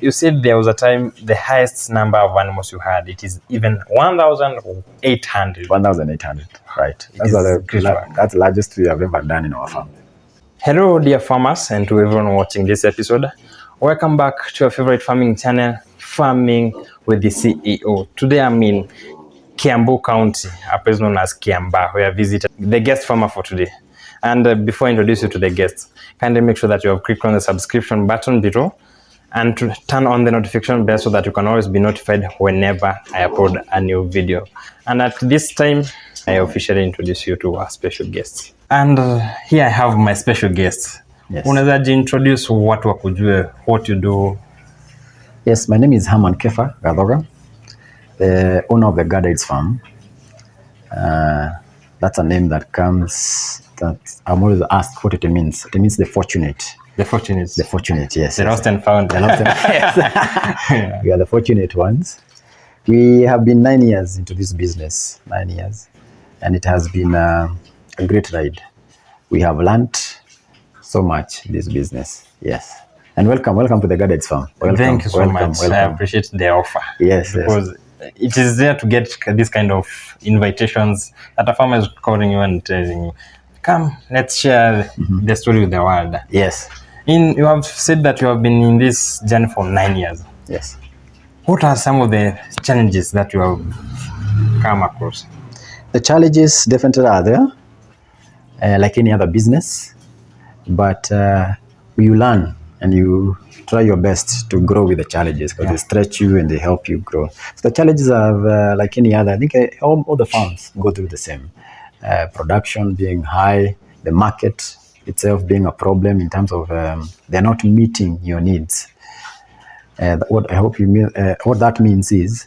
you said there was a time the highest number of animals you had, it is even 1,800. 1,800, right. That's the largest we have ever done in our farm. Hello, dear farmers, and to everyone watching this episode. Welcome back to your favorite farming channel, Farming with the CEO. Today I'm in Kiambu County, a place known as Kiamba, where I visited the guest farmer for today. And before I introduce you to the guests, kindly make sure that you have clicked on the subscription button below and to turn on the notification bell so that you can always be notified whenever I upload a new video. And at this time, I officially introduce you to our special guests. And here I have my special guest. Yes. Unaweza introduce watu wakujue, what you do? Yes, my name is Herman Gadhoga, the owner of the Gardens Farm. That's a name that comes, that I'm always asked what it means. It means the fortunate. The fortunate. The fortunate, yes. The lost and found. The lost and yes. We are the fortunate ones. We have been 9 years into this business, 9 years. And it has been a great ride. We have learned so much in this business, yes. And welcome to the Gardens Farm. Thank you so much. I appreciate the offer. Yes, because it is there to get this kind of invitations that a farmer is calling you and telling you, come, let's share the story with the world. Yes. You have said that you have been in this journey for 9 years. Yes. What are some of the challenges that you have come across? The challenges definitely are there, like any other business, but you learn and you try your best to grow with the challenges because they stretch you and they help you grow. So the challenges are like any other. I think all the farms go through the same. Production being high, the market itself being a problem in terms of they're not meeting your needs. What I hope you mean, what that means is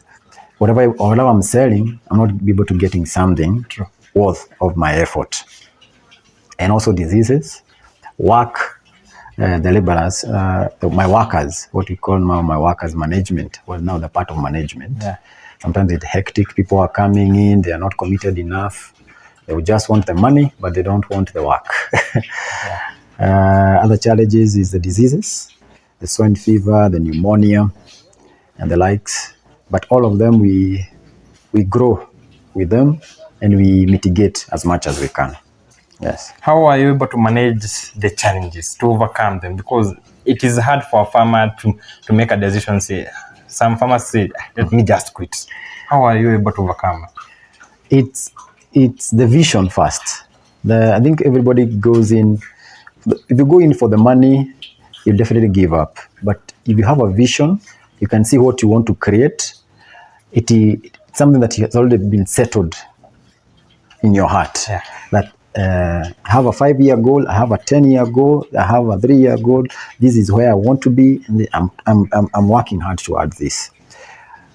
whatever I'm selling, I'm not able to getting something worth of my effort. And also diseases, work, the laborers, my workers, what we call now my workers management, well now the part of management. Yeah. Sometimes it's hectic, people are coming in, they are not committed enough. They will just want the money, but they don't want the work. Other challenges is the diseases, the swine fever, the pneumonia, and the likes. But all of them, we grow with them and we mitigate as much as we can. Yes. How are you able to manage the challenges, to overcome them? Because it is hard for a farmer to make a decision, say, some farmers say, let me just quit. How are you able to overcome? It's the vision first. I think everybody goes in, if you go in for the money, you definitely give up. But if you have a vision, you can see what you want to create. It's something that has already been settled in your heart. Yeah. That I have a 5-year goal, I have a 10-year goal, I have a 3-year goal. This is where I want to be, and I'm working hard towards this.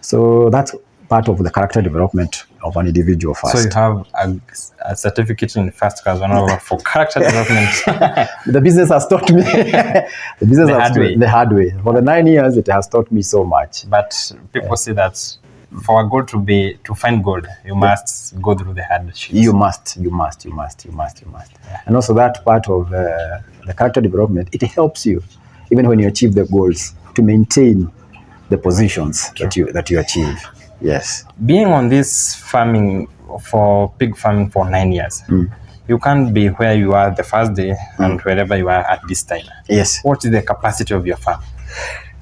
So that's part of the character development of an individual first. So you have a certificate in first class honor for character development. The business has taught me the hard way. For the 9 years, it has taught me so much. But people say that for a gold to find gold, you must go through the hardships. You must. Yeah. And also that part of the character development, it helps you, even when you achieve the goals, to maintain the positions that you achieve. Yes. Being on this farming pig farming for 9 years, you can't be where you are the first day and wherever you are at this time. Yes. What is the capacity of your farm?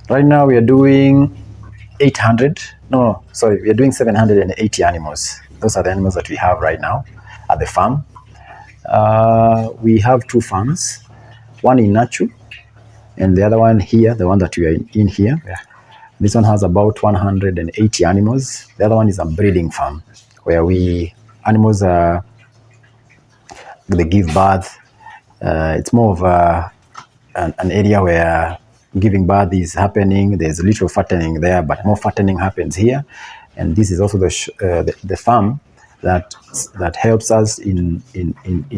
Right now we are doing 780 animals. Those are the animals that we have right now at the farm. We have 2 farms, one in Nachu and the other one here, the one that we are in here. Yeah. This one has about 180 animals. The other one is a breeding farm where animals they give birth. It's more of an area where giving birth is happening. There's a little fattening there, but more fattening happens here. And this is also the farm that helps us in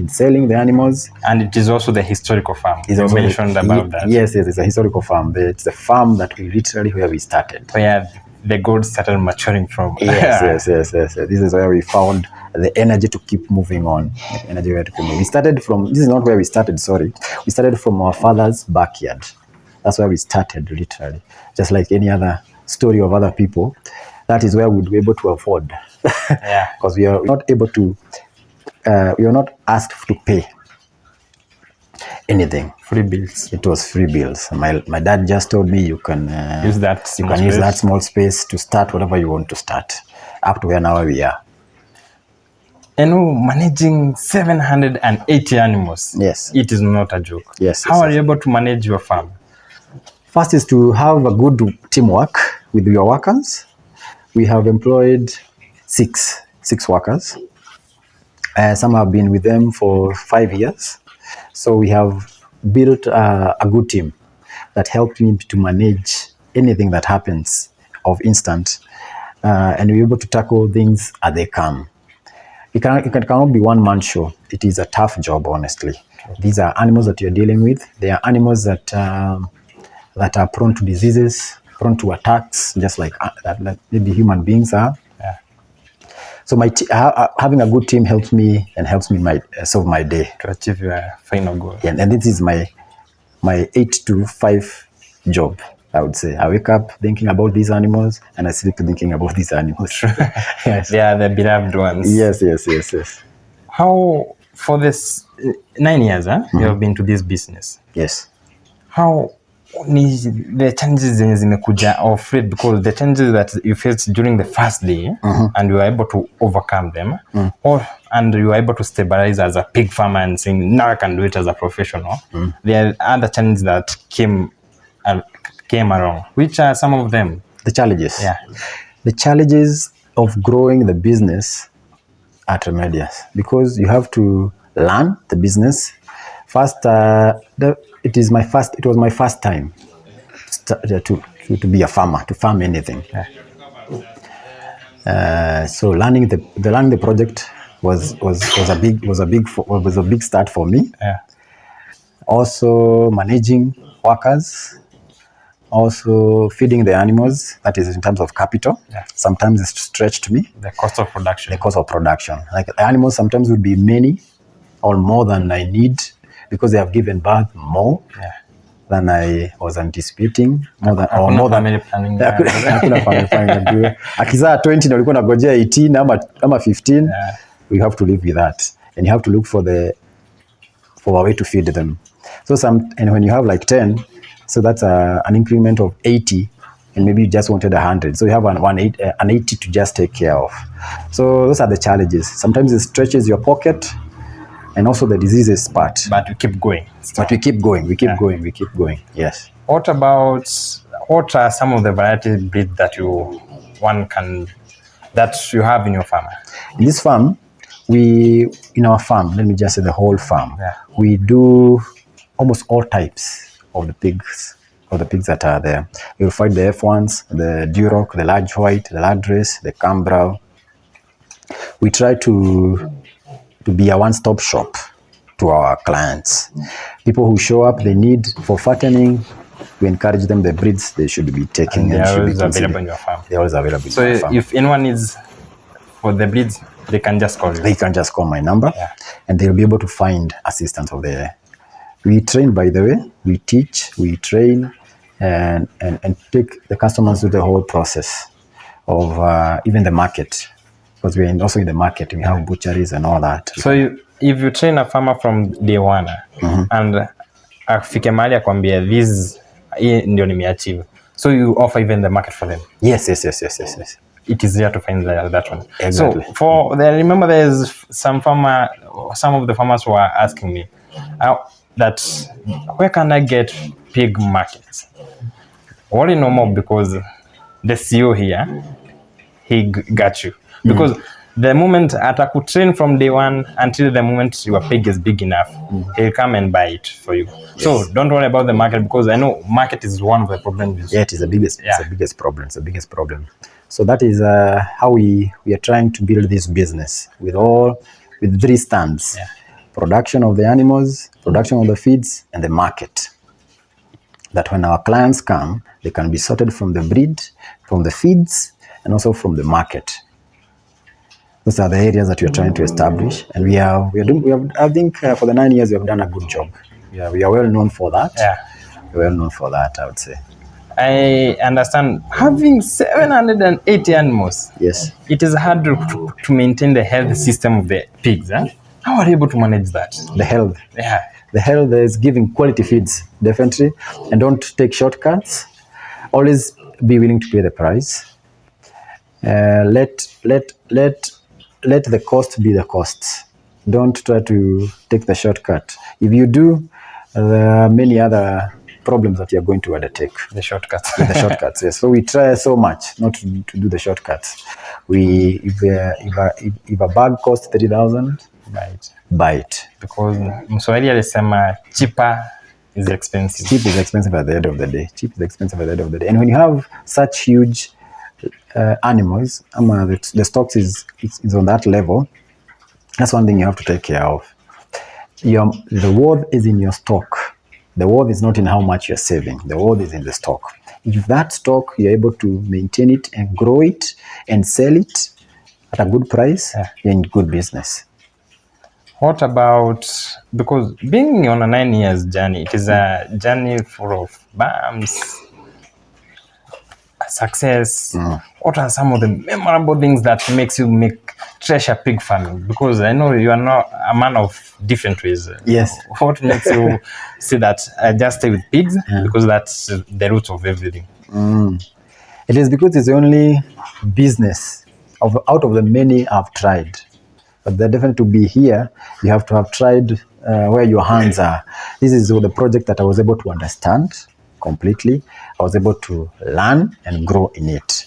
selling the animals. And it is also the historical farm. You mentioned about that. Yes, it's a historical farm. It's the farm that where we started. Where the gold started maturing from. Yes. This is where we found the energy to keep moving on. This is not where we started, sorry. We started from our father's backyard. That's where we started, literally. Just like any other story of other people, that is where we'd be able to afford. Yeah. Because we are not able to, we are not asked to pay anything. Free bills. It was free bills. My dad just told me you can Use that you small can use that space. small space to start whatever you want to start, up to where now we are. And managing 780 animals. Yes. It is not a joke. Yes, How yes, are yes. you able to manage your farm? First is to have a good teamwork with your workers. We have employed six workers. Some have been with them for 5 years. So we have built a good team that helped me to manage anything that happens of instant, and we're able to tackle things as they come. It cannot be one-man show. It is a tough job, honestly. These are animals that you're dealing with. They are animals that that are prone to diseases, prone to attacks, just like that maybe human beings are. Yeah. So having a good team helps me solve my day. To achieve your final goal. Yeah, and this is my 8 to 5 job, I would say. I wake up thinking about these animals and I sleep thinking about these animals. Yes. They are the beloved ones. Yes. How, for this 9 years, you have been to this business. Yes. How ni the challenges zenye zimekuja of it, because the challenges that you faced during the first day and you were able to overcome them, and you were able to stabilize as a pig farmer and saying now I can do it as a professional. There are other challenges that came along. Which are some of them? The challenges. Yeah. The challenges of growing the business are tremendous because you have to learn the business. First, it was my first time to be a farmer, to farm anything. Yeah. So learning the project was a big start for me. Yeah. Also managing workers, also feeding the animals. That is in terms of capital. Yeah. Sometimes it's stretched me. The cost of production. The cost of production. Like the animals sometimes would be many or more than I need because they have given birth more. Yeah. Than I was anticipating, more than family planning. Hakuna family planning. Akizaa 20 na ulikuwa unagojea 18 ama 15. Yeah. We have to live with that, and you have to look for a way to feed them. And when you have like 10, so that's an increment of 80, and maybe you just wanted 100, so you have an 80 to just take care of. So those are the challenges. Sometimes it stretches your pocket, and also the diseases part. But we keep going. But we keep going. We keep going. Yes. What are some of the variety breeds that you have in your farm? In this farm, in our farm, let me just say the whole farm, Yeah. we do almost all types of the pigs that are there. You'll find the F1s, the Duroc, the large white, the Ladris, the Cambrow. We try to be a one-stop shop to our clients. People who show up, they need for fattening, we encourage them the breeds they should be taking. And they are always available in your farm. They're always available in your farm. So if anyone needs for the breeds, they can just call you. They can just call my number, and they'll be able to find assistance over there. We train, by the way. We teach, we train, and take the customers through the whole process of even the market. Because we're also in the market, we have butcheries and all that. So if you train a farmer from day one, and afike mahali akwambia hii ndio nimeachieve, so you offer even the market for them? Yes. It is easier to find that one. Exactly. So I remember there's some of the farmers who are asking me that where can I get pig markets? Worry no more, because the CEO here, he got you. Because the moment atakutrain from day one until the moment your pig is big enough, he'll come and buy it for you. Yes. So don't worry about the market, because I know market is one of the problems. Yeah, it is the biggest. It's the biggest problem. It's the biggest problem. So that is how we are trying to build this business with 3 stands: production of the animals, production of the feeds, and the market. That when our clients come, they can be sorted from the breed, from the feeds, and also from the market. Those are the areas that we are trying to establish, and we have. I think for the 9 years we have done a good job. We are well known for that. Yeah. well known for that, I would say. I understand having 780 animals. Yes. It is hard to maintain the health system of the pigs. Huh? How are you able to manage that? The health. Yeah. The health is giving quality feeds, definitely, and don't take shortcuts. Always be willing to pay the price. Let the cost be the cost. Don't try to take the shortcut. If you do, there are many other problems that you're going to undertake. The shortcuts. The shortcuts, yes. So we try so much not to do the shortcuts. If a bag costs 3,000, buy it. Because Mswahili alisema cheaper is expensive. Cheap is expensive at the end of the day. Cheap is expensive at the end of the day. And when you have such huge animals, the stocks is on that level, that's one thing you have to take care of. The worth is in your stock. The worth is not in how much you're saving. The worth is in the stock. If that stock, you're able to maintain it and grow it and sell it at a good price, you're in good business. What about, because being on a 9 years journey, it is a journey full of bumps, success. What are some of the memorable things that makes you treasure pig farming? Because I know you are not a man of different ways. Yes. What makes you say that I just stay with pigs? Because that's the root of everything. It is because it's the only business out of the many I've tried. But they're definitely to be here, you have to have tried where your hands are. This is the project that I was able to understand completely. I was able to learn and grow in it.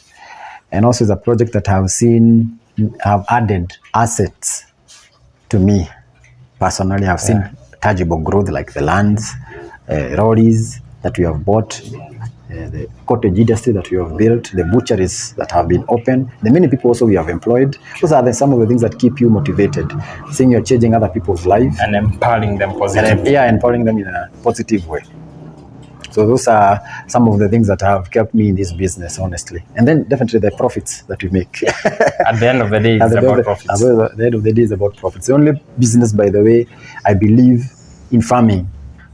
And also it's a project that have added assets to me. Personally, I've seen tangible growth like the lands, lorries that we have bought, the cottage industry that we have built, the butcheries that have been opened, the many people also we have employed. Those are some of the things that keep you motivated, seeing you're changing other people's lives. And empowering them positively. Empowering them in a positive way. So those are some of the things that have kept me in this business, honestly. And then definitely the profits that we make. At the end of the day, it's about profits. At the end of the day, it's about profits. The only business, by the way, I believe in farming,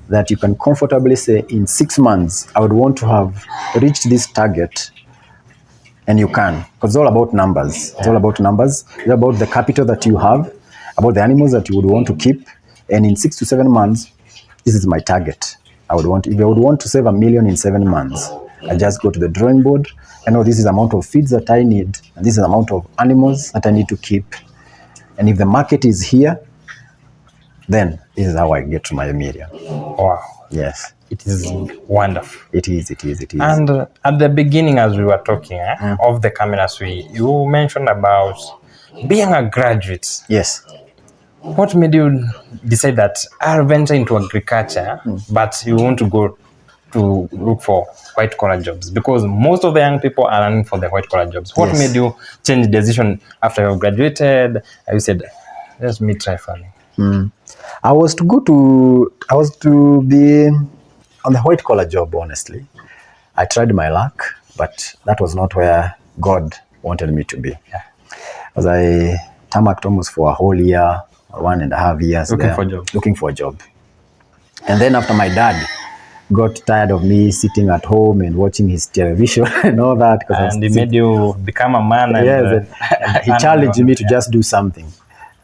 that you can comfortably say in 6 months, I would want to have reached this target, and you can, because it's all about numbers. It's all about numbers. It's about the capital that you have, about the animals that you would want to keep, and in 6 to 7 months, this is my target. If I would want to save $1 million in 7 months, I just go to the drawing board. I know this is the amount of feeds that I need, and this is the amount of animals that I need to keep. And if the market is here, then this is how I get to my $1 million. Wow. Yes. It is wonderful. It is. And at the beginning, as we were talking of the cameras, you mentioned about being a graduate. Yes. What made you decide that I'll venture into agriculture, but you want to go to look for white collar jobs? Because most of the young people are running for the white collar jobs. What made you change decision after you graduated? You said, let me try farming. I was to be on the white collar job, honestly. I tried my luck, but that was not where God wanted me to be. As I tarmacked almost for a whole year, 1.5 years looking for a job. And then after my dad got tired of me sitting at home and watching his television and all that. And he made you become a man. And he challenged me to just do something.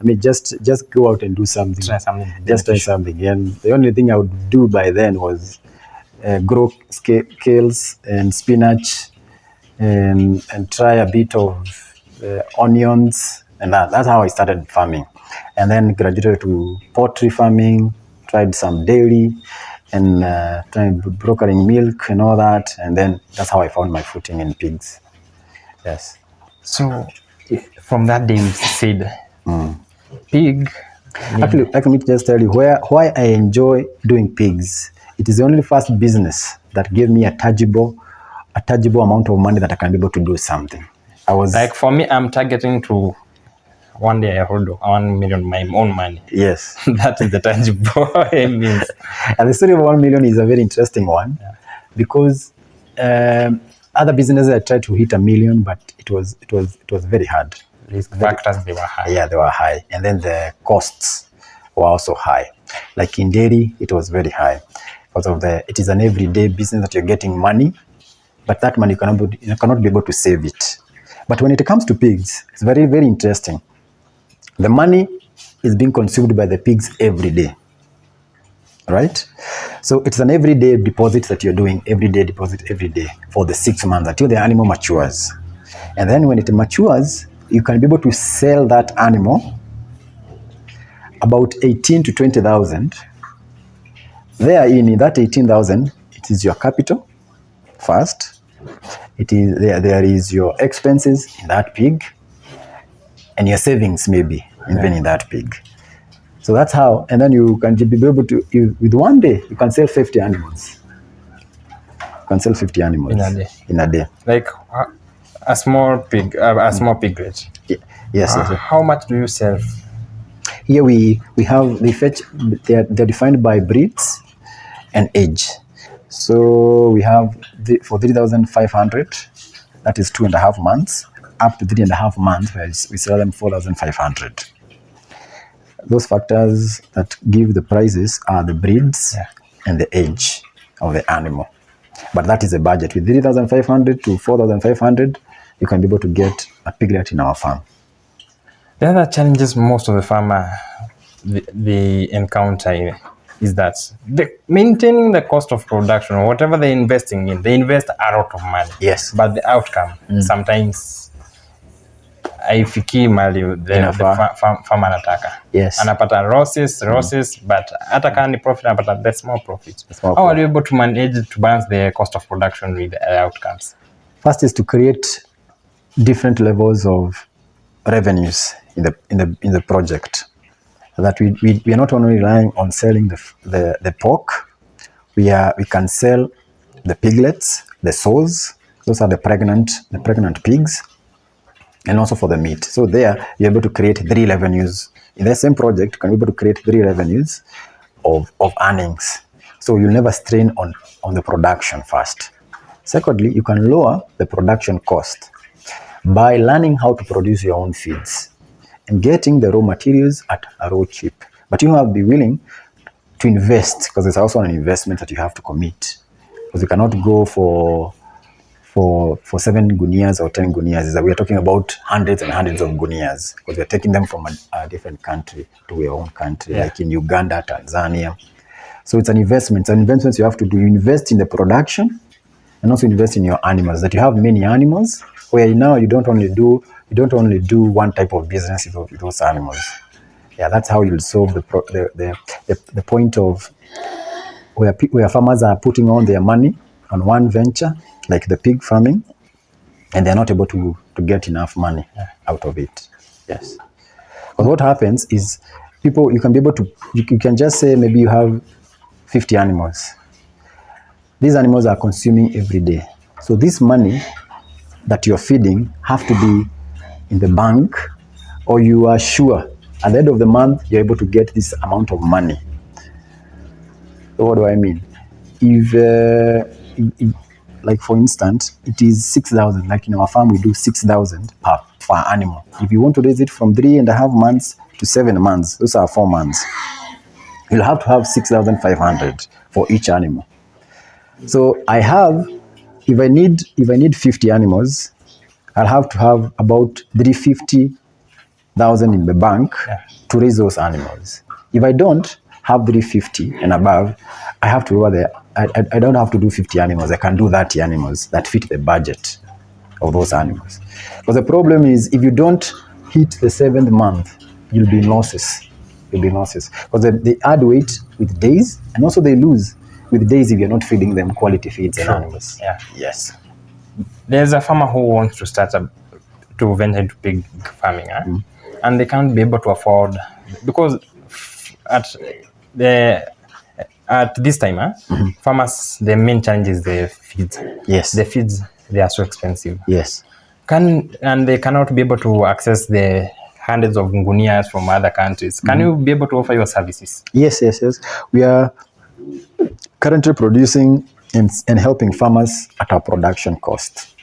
I mean, just go out and do something. Try something. Just try something. And the only thing I would do by then was grow kales and spinach and try a bit of onions. And that's how I started farming. And then graduated to poultry farming, tried some dairy, and tried brokering milk and all that. And then that's how I found my footing in pigs. Yes. So from that day, you said, pig. Actually, let me just tell you why I enjoy doing pigs. It is the only first business that gave me a tangible amount of money that I can be able to do something. Like for me, I'm targeting to one day I hold 1 million my own money. Yes. That is the tangible it means. And the story of 1 million is a very interesting one because other businesses I tried to hit $1 million, but it was very hard. Risk factors, they were high. Yeah, they were high. And then the costs were also high. Like in dairy, it was very high. because of it is an everyday business that you're getting money, but that money you cannot be able to save it. But when it comes to pigs, it's very, very interesting. The money is being consumed by the pigs every day, right? So it's an everyday deposit that you're doing, everyday deposit every day for the 6 months until the animal matures. And then when it matures, you can be able to sell that animal about 18 to 20,000. There in that 18,000, it is your capital first. It is there is your expenses in that pig, and your savings maybe even in that pig. So that's how, and then you can be able to, with one day, you can sell 50 animals. You can sell 50 animals in a day. Like a small pig, a small piglet. Yes. How much do you sell? Here we have, they're defined by breeds and age. So we have for 3,500, that is 2.5 months, up to 3.5 months, where we sell them 4,500. Those factors that give the prices are the breeds and the age of the animal. But that is a budget. With 3,500 to 4,500, you can be able to get a piglet in our farm. The other challenges most of the farmer they encounter is that maintaining the cost of production, or whatever they're investing in, they invest a lot of money. Yes. But the outcome sometimes haifikii mali the farmer anataka. Yes. Anapata losses, but hata kama ni profit anapata the small profit. How are you able to manage to balance the cost of production with the outcomes? First is to create different levels of revenues in the project. That we are not only relying on selling the pork, we can sell the piglets, the sows. Those are the pregnant pigs, and also for the meat. So there you're able to create 3 revenues in the same project. You can be able to create 3 revenues of earnings. So you'll never strain on the production first. Secondly, you can lower the production cost by learning how to produce your own feeds and getting the raw materials at a raw cheap. But you have to be willing to invest, because it's also an investment that you have to commit. Because you cannot go for 7 gunias or 10 gunias. We are talking about hundreds and hundreds of gunias, because we are taking them from a different country to your own country, like in Uganda, Tanzania. So it's an investment. It's an investment you have to do. You invest in the production and also invest in your animals. That you have many animals, where now you don't only do one type of business with those animals. Yeah, that's how you'll solve the point of where farmers are putting on their money on one venture, like the pig farming, and they're not able to get enough money out of it. Yes. Because what happens is you can be able to, you can just say maybe you have 50 animals. These animals are consuming every day. So this money that you're feeding have to be in the bank, or you are sure at the end of the month you're able to get this amount of money. So what do I mean? If like for instance, it is 6,000. Like in our farm, we do 6,000 per animal. If you want to raise it from 3.5 months to 7 months, those are 4 months. You'll have to have 6,500 for each animal. So if I need 50 animals, I'll have to have about 350,000 in the bank to raise those animals. If I don't have 350 and above, I have to I don't have to do 50 animals. I can do 30 animals that fit the budget of those animals. But the problem is, if you don't hit the 7th month, you'll be in losses. Because they add weight with days, and also they lose with days if you're not feeding them quality feeds and animals. Yeah. Yes. There's a farmer who wants to to venture into pig farming, and they can't be able to afford, because at this time, farmers, the main challenge is the feeds. Yes. The feeds, they are so expensive. Yes. And they cannot be able to access the hundreds of ngunias from other countries. Can you be able to offer your services? Yes. We are currently producing and helping farmers at our production cost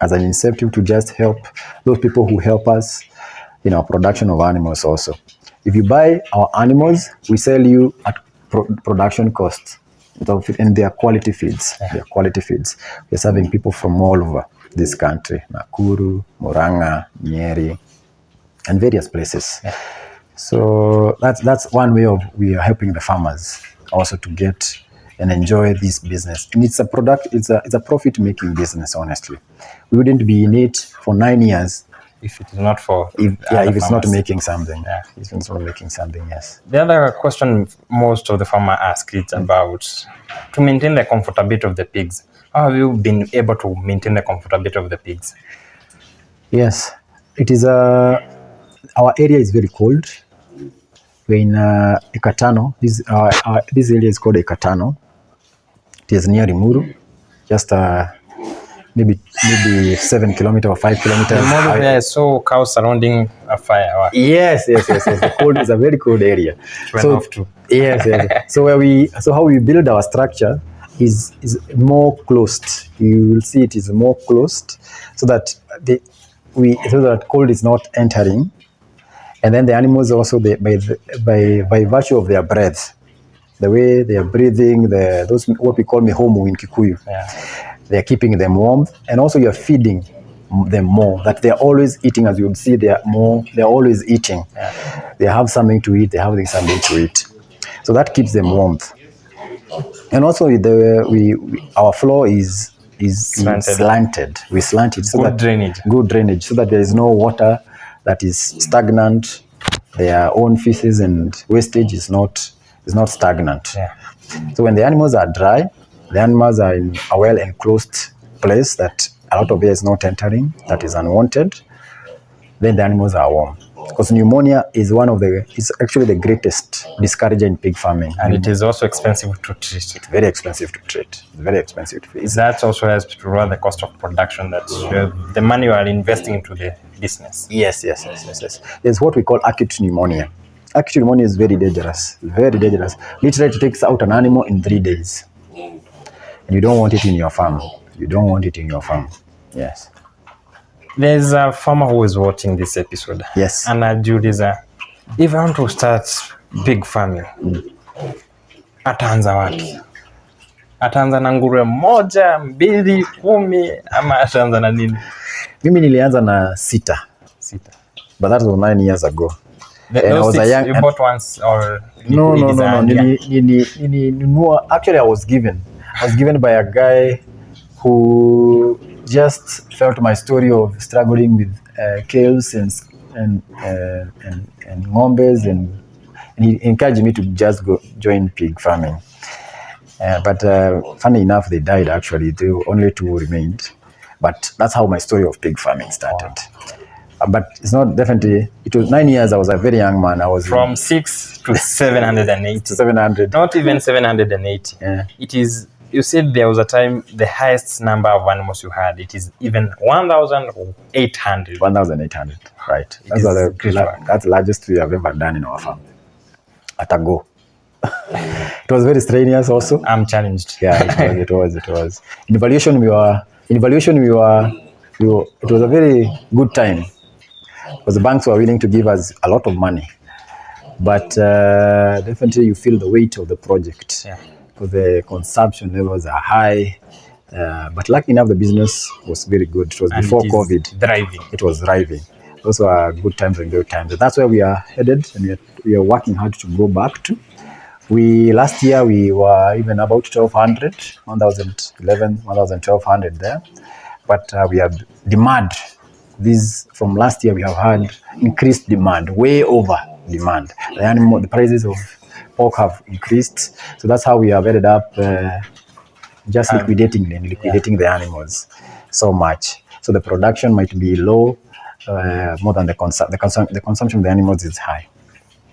as an incentive to just help those people who help us in our production of animals also. If you buy our animals, we sell you at production cost. And they are quality feeds. They are quality feeds. We're serving people from all over this country: Nakuru, Murang'a, Nyeri, and various places. So that's one way of we are helping the farmers also to get and enjoy this business. And it's a product. It's a profit making business. Honestly, we wouldn't be in it for 9 years if it is not for if it's not farmers. making something. If it's not making something, yes. The other question most of the farmer ask is about to maintain the comfortability of the pigs. How have you been able to maintain the comfortability of the pigs? Yes, it is our area is very cold. We're in Ekatano. This area is called Ekatano. It is near Rimuru, just maybe 7 kilometers or 5 kilometers. Rimuru there is so cows surrounding a fire. Yes. The cold is a very cold area. So yes. So how we build our structure is more closed. You will see it is more closed, so that cold is not entering. And then the animals also, by virtue of their breath, the way they are breathing, those what we call mihomu in Kikuyu, they are keeping them warm, and also you are feeding them more. That they are always eating, as you would see, they are always eating. They have something to eat. They have something to eat, so that keeps them warm. And also our floor is slanted. We slant it so good drainage, so that there is no water that is stagnant. Their own feces and wastage is not stagnant. So when the animals are dry, the animals are in a well enclosed place that a lot of air is not entering, that is unwanted, then the animals are warm. Because pneumonia is it's actually the greatest discourager in pig farming. And it is also expensive to treat. It's very expensive to treat. It's very expensive to treat. That also helps to lower the cost of production, that the money you are investing into the business. Yes. There's what we call acute pneumonia. Acute pneumonia is very dangerous. Literally, it takes out an animal in 3 days. And you don't want it in your farm. Yes. There's a farmer who is watching this episode. Yes. And ajiuliza, if I want to start big farming, ataanza wapi? Ataanza na nguruwe 1, 2, 10 ama ataanza na nini? Mimi nilianza na 6. But that was 9 years ago. And I was a young. You bought once or no. Actually, I was given by a guy who just felt my story of struggling with cows and ngombes, and he encouraged me to just go join pig farming. But funny enough, they died actually. Only 2 remained. But that's how my story of pig farming started. But it's not definitely. It was 9 years. I was a very young man. I was from 6 to 780. 700. Not even 780. It is. You said there was a time the highest number of animals you had. It is even 1,800. 1,800. Right. That's the largest we have ever done in our farm. At a go. It was very strenuous. Also, I'm challenged. Yeah, it was. In evaluation, we were. It was a very good time, because the banks were willing to give us a lot of money, but definitely you feel the weight of the project. Because the consumption levels are high, but lucky enough the business was very good. It was before COVID. It was thriving. Those were good times and great times. That's where we are headed, and we are working hard to go back to. Last year we were even about 1,200, 1,011, 1,200 there. But we have demand. From last year we have had increased demand, way over demand. The prices of pork have increased, so that's how we have ended up just liquidating the animals so much. So the production might be low, more than the consumption of the animals is high.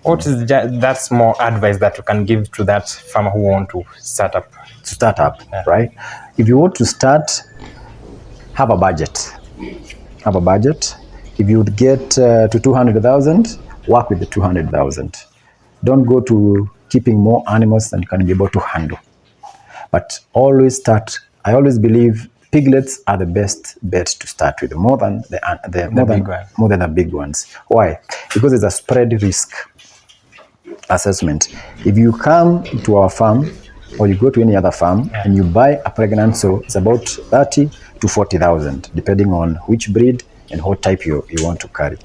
What is that's more advice that you can give to that farmer who want to start up? Right? If you want to start, have a budget. If you would get to 200,000, work with the 200,000. Don't go to keeping more animals than you can be able to handle. But always start. I always believe piglets are the best bet to start with, more than the big ones. Why? Because it's a spread risk assessment. If you come to our farm or you go to any other farm and you buy a pregnant sow, it's about 30 to 40,000, depending on which breed and what type you want to carry.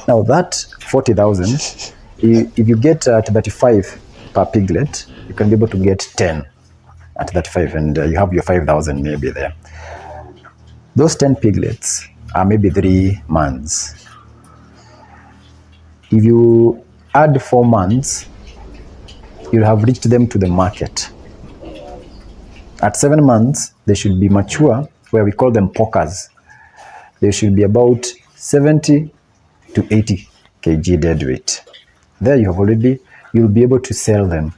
Now that 40,000, if you get 35 per piglet, you can be able to get 10 at 35, and you have your 5,000 maybe there. Those 10 piglets are maybe 3 months. If you add 4 months, you'll have reached them to the market. At 7 months, they should be mature, where we call them pokers. They should be about 70 to 80 kg dead weight. There you have already, you'll be able to sell them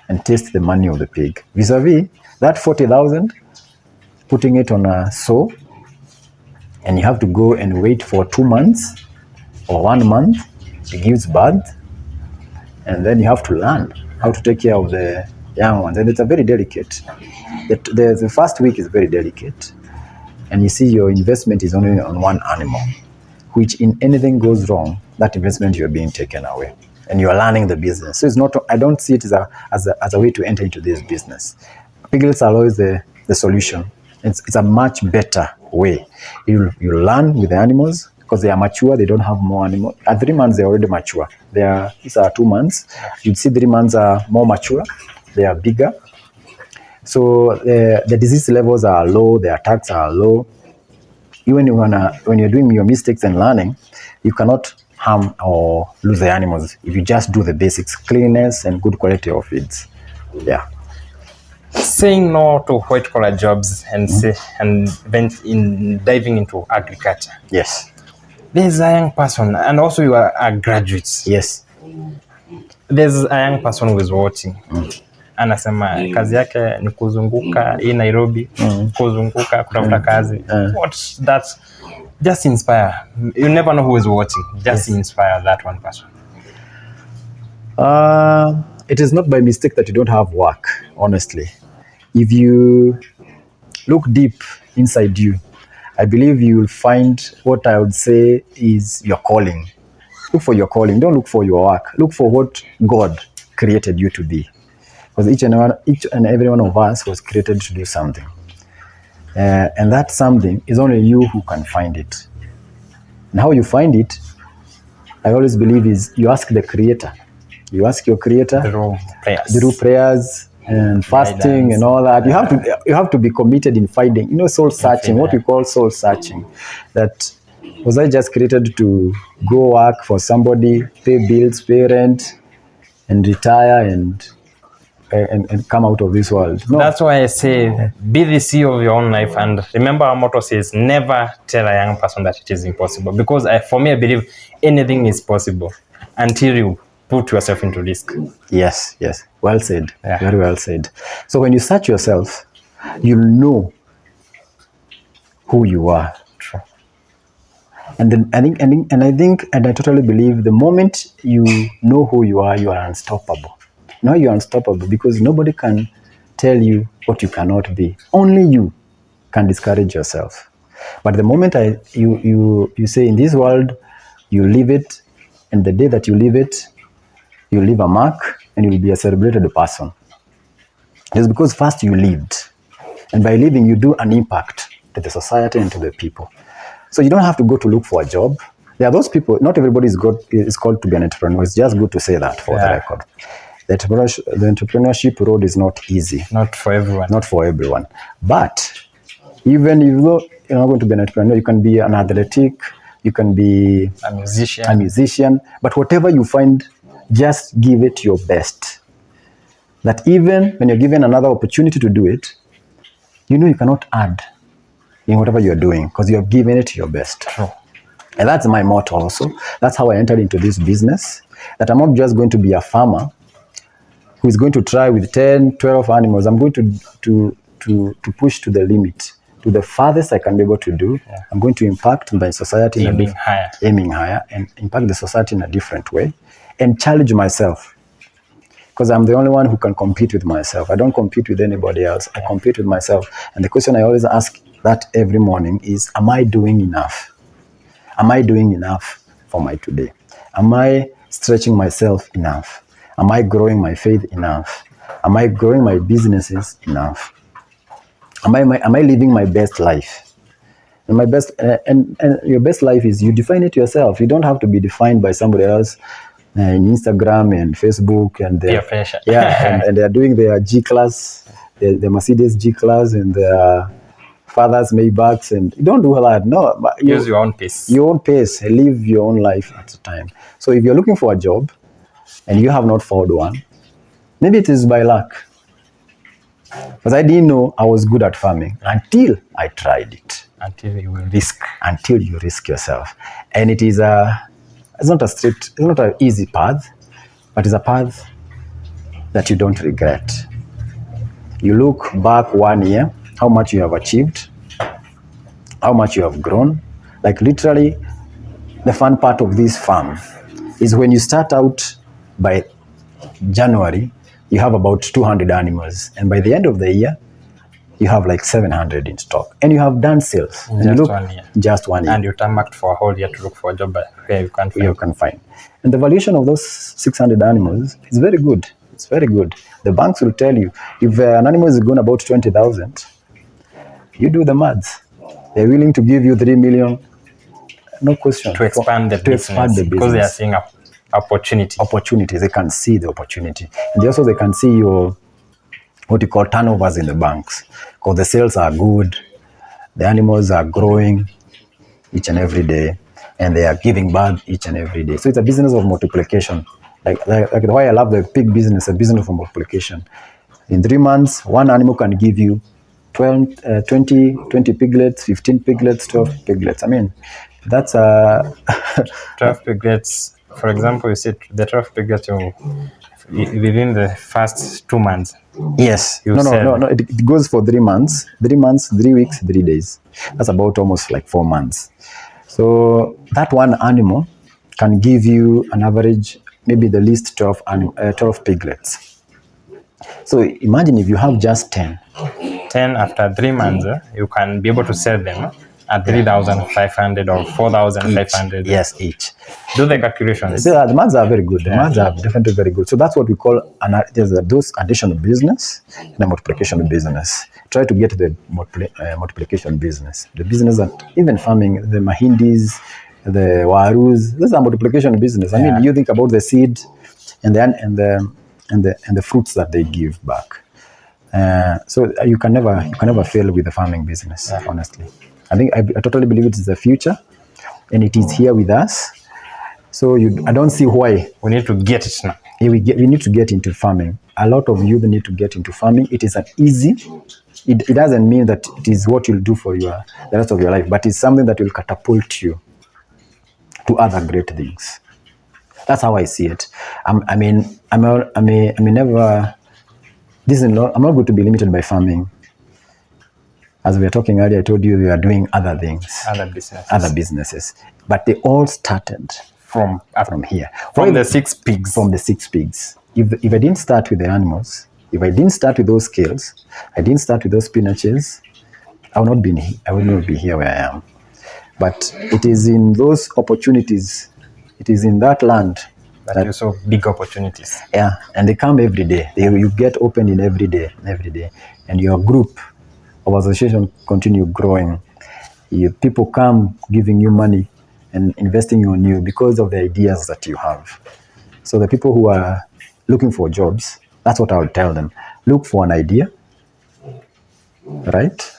and taste the money of the pig. Vis-a-vis that 40,000, putting it on a sow, and you have to go and wait for 2 months or 1 month, it gives birth, and then you have to learn how to take care of the young ones. And it's a very delicate. The first week is very delicate, and you see your investment is only on one animal, which in anything goes wrong, that investment you're being taken away, and you're learning the business. So it's not, I don't see it as a way to enter into this business. Piglets are always the solution. It's a much better way. You learn with the animals because they are mature, they don't have more animals. At 3 months, they're already mature. These are 2 months. You'd see 3 months are more mature, they are bigger. So the disease levels are low, the attacks are low. Even when you're doing your mistakes and learning, you cannot harm or lose the animals if you just do the basics, cleanliness and good quality of feeds. Yeah. Saying no to white-collar jobs and then in diving into agriculture. Yes. There's a young person, and also you are a graduate. Yes. There's a young person who is watching. Anasema kazi yake ni kuzunguka hii Nairobi, kuzunguka kutafuta kazi. What's that? Just inspire. You never know who is watching. Just inspire that one person. It is not by mistake that you don't have work, honestly. If you look deep inside you, I believe you will find what I would say is your calling. Look for your calling. Don't look for your work. Look for what God created you to be. Because each and every one of us was created to do something. And that something is only you who can find it. And how you find it, I always believe, is you ask the Creator. You ask your Creator through prayers and fasting and all that. You have to be committed in finding, soul searching, what we call soul searching. That was I just created to go work for somebody, pay bills, pay rent, and retire and come out of this world. No. That's why I say be the CEO of your own life, and remember our motto says never tell a young person that it is impossible, because for me I believe anything is possible until you put yourself into risk. Yes, well said. Very well said. So when you search yourself, you'll know who you are. True. And then I totally believe the moment you know who you are unstoppable. Now you're unstoppable because nobody can tell you what you cannot be. Only you can discourage yourself. But the moment you say in this world, you live it, and the day that you live it, you leave a mark and you will be a celebrated person. It's because first you lived. And by living, you do an impact to the society and to the people. So you don't have to go to look for a job. There are those people, not everybody is called to be an entrepreneur. It's just good to say that for the record. The entrepreneurship road is not easy. Not for everyone. Not for everyone. But even if you're not going to be an entrepreneur, you can be an athletic, you can be a musician. But whatever you find, just give it your best. That even when you're given another opportunity to do it, you cannot add in whatever you're doing because you have given it your best. True. And that's my motto also. That's how I entered into this business. That I'm not just going to be a farmer who is going to try with 10, 12 animals. I'm going to push to the limit, to the farthest I can be able to do. Yeah. I'm going to impact my society aiming higher and impact the society in a different way and challenge myself. Because I'm the only one who can compete with myself. I don't compete with anybody else. I compete with myself. And the question I always ask that every morning is, am I doing enough? Am I doing enough for my today? Am I stretching myself enough? Am I growing my faith enough? Am I growing my businesses enough? Am I living my best life? And my best and your best life is you define it yourself. You don't have to be defined by somebody else in Instagram and Facebook and Peer pressure. and they are doing their G class, the Mercedes G class and their fathers Maybachs, and you don't do that. No, but Use your own pace. Your own pace. Live your own life at a time. So if you're looking for a job and you have not found one, maybe it is by luck. Because I didn't know I was good at farming until I tried it. Until you will risk. Until you risk yourself. And it's not a straight, it's not an easy path, but it's a path that you don't regret. You look back 1 year, how much you have achieved, how much you have grown. Like literally, the fun part of this farm is when you start out by January, you have about 200 animals. And by the end of the year, you have like 700 in stock. And you have done sales. Just 1 year. Just 1 year. And you turn back for a whole year to look for a job where you can find. And the valuation of those 600 animals is very good. It's very good. The banks will tell you, if an animal is going about 20,000, you do the maths. They're willing to give you 3 million, no question. To expand the business. Because they are seeing opportunities. They can see the opportunity. And also they can see your, what you call turnovers in the banks. Because the sales are good, the animals are growing each and every day, and they are giving birth each and every day. So it's a business of multiplication. Like why I love the pig business, a business of multiplication. In 3 months, one animal can give you 20 piglets, 15 piglets, 12 piglets. I mean, that's 12 piglets. For example, you said the 12 piglets within the first 2 months. Yes. No. It goes for 3 months. 3 months, 3 weeks, 3 days. That's about almost like 4 months. So that one animal can give you an average, maybe the least 12 piglets. So imagine if you have just 10. 10 after 3 months, you can be able to sell them at 3,500 or 4,500. Yes, each. Do the calculations. The maths are very good. The maths are definitely very good. So that's what we call those additional business and the multiplication business. Try to get the multiplication business. The business that even farming, the mahindis, the warus, those are multiplication business. I mean, you think about the seed and the fruits that they give back. So you can never fail with the farming business. Honestly, I totally believe it is the future, and it is here with us. So I don't see why we need to get it now. We need to get into farming. A lot of youth need to get into farming. It is an easy. It doesn't mean that it is what you'll do for the rest of your life, but it's something that will catapult you to other great things. That's how I see it. I may never. I'm not going to be limited by farming. As we were talking earlier, I told you we are doing other things, other businesses, but they all started from here, from the 6 pigs. From the 6 pigs. If I didn't start with the animals, if I didn't start with those scales, I didn't start with those spinaches, I would not be here where I am. But it is in those opportunities, it is in that land that you saw big opportunities. Yeah, and they come every day. You get open in every day, and your group of association continue growing. People come giving you money and investing on you because of the ideas that you have. So the people who are looking for jobs, that's what I would tell them. Look for an idea, right?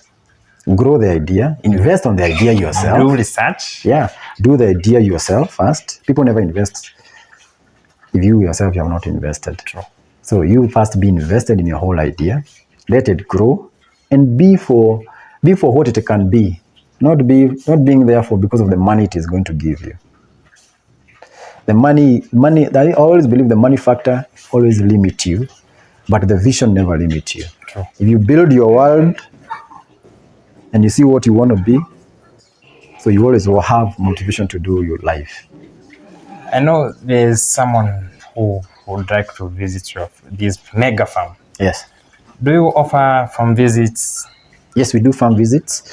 Grow the idea, invest on the idea yourself. Do research. Yeah, do the idea yourself first. People never invest if you yourself have not invested. True. So you first be invested in your whole idea, let it grow, and be for what it can be. Not being there for because of the money it is going to give you. The money. I always believe the money factor always limits you, but the vision never limits you. True. If you build your world and you see what you want to be, so you always will have motivation to do your life. I know there's someone who would like to visit this mega farm. Yes. Do you offer farm visits? Yes, we do farm visits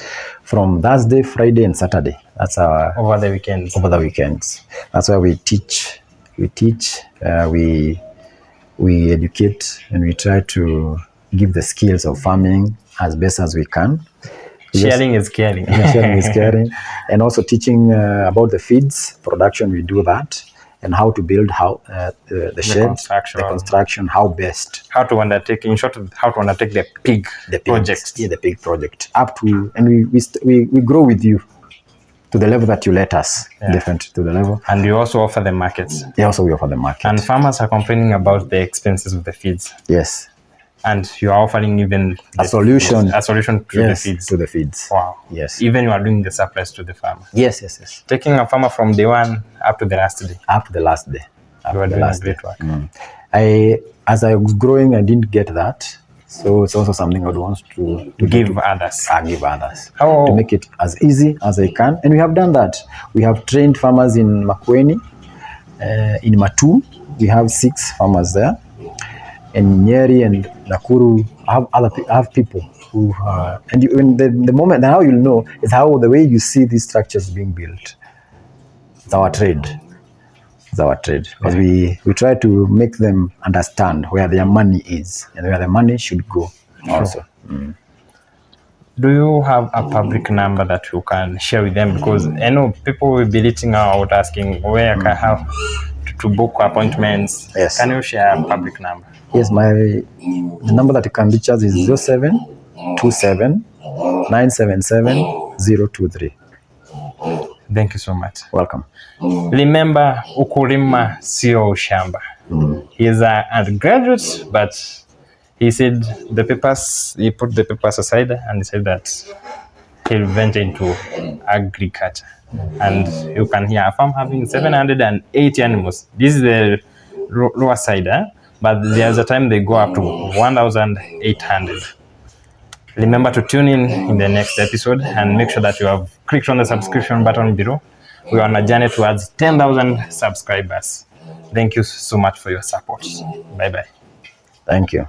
from Thursday, Friday, and Saturday. That's our over the weekends. Over the weekends. That's why we teach. We we educate and we try to give the skills of farming as best as we can. Sharing is caring. Sharing is caring. And also teaching about the feeds production, we do that. And how to build the shed, the construction, how best. How to undertake, in short, how to undertake the pig project. Yeah, the pig project. Up to, and we grow with you to the level that you let us, different to the level. And you also offer the markets. Yeah, also we offer the market. And farmers are complaining about the expenses of the feeds. Yes. And you are offering even a solution to the feeds. To the feeds. Wow. Yes. Even you are doing the supplies to the farmer. Yes, yes, yes. Taking a farmer from day one up to the last day. Up to the last day. You are doing a great work. As I was growing, I didn't get that. So it's also something I would want to give others. Give others. To make it as easy as I can. And we have done that. We have trained farmers in Makueni, in Matu. We have 6 farmers there. In Nyeri and Nakuru, I have people who and the moment, how you'll know is how the way you see these structures being built. It's our trade. It's our trade. Because we try to make them understand where their money is and where the money should go also. Do you have a public number that you can share with them? Because I know people will be reaching out asking where can I have to book appointments. Yes. Can you share a public number? Yes, the number that you can reach us is 0727 977 023. Thank you so much. Welcome. Remember, ukulima sio ushamba. He is an undergraduate, but he said he put the papers aside and said that he'll venture into agriculture. And you can hear a farm having 780 animals. This is the lower side, but there's a time they go up to 1,800. Remember to tune in the next episode and make sure that you have clicked on the subscription button below. We are on a journey towards 10,000 subscribers. Thank you so much for your support. Bye-bye. Thank you.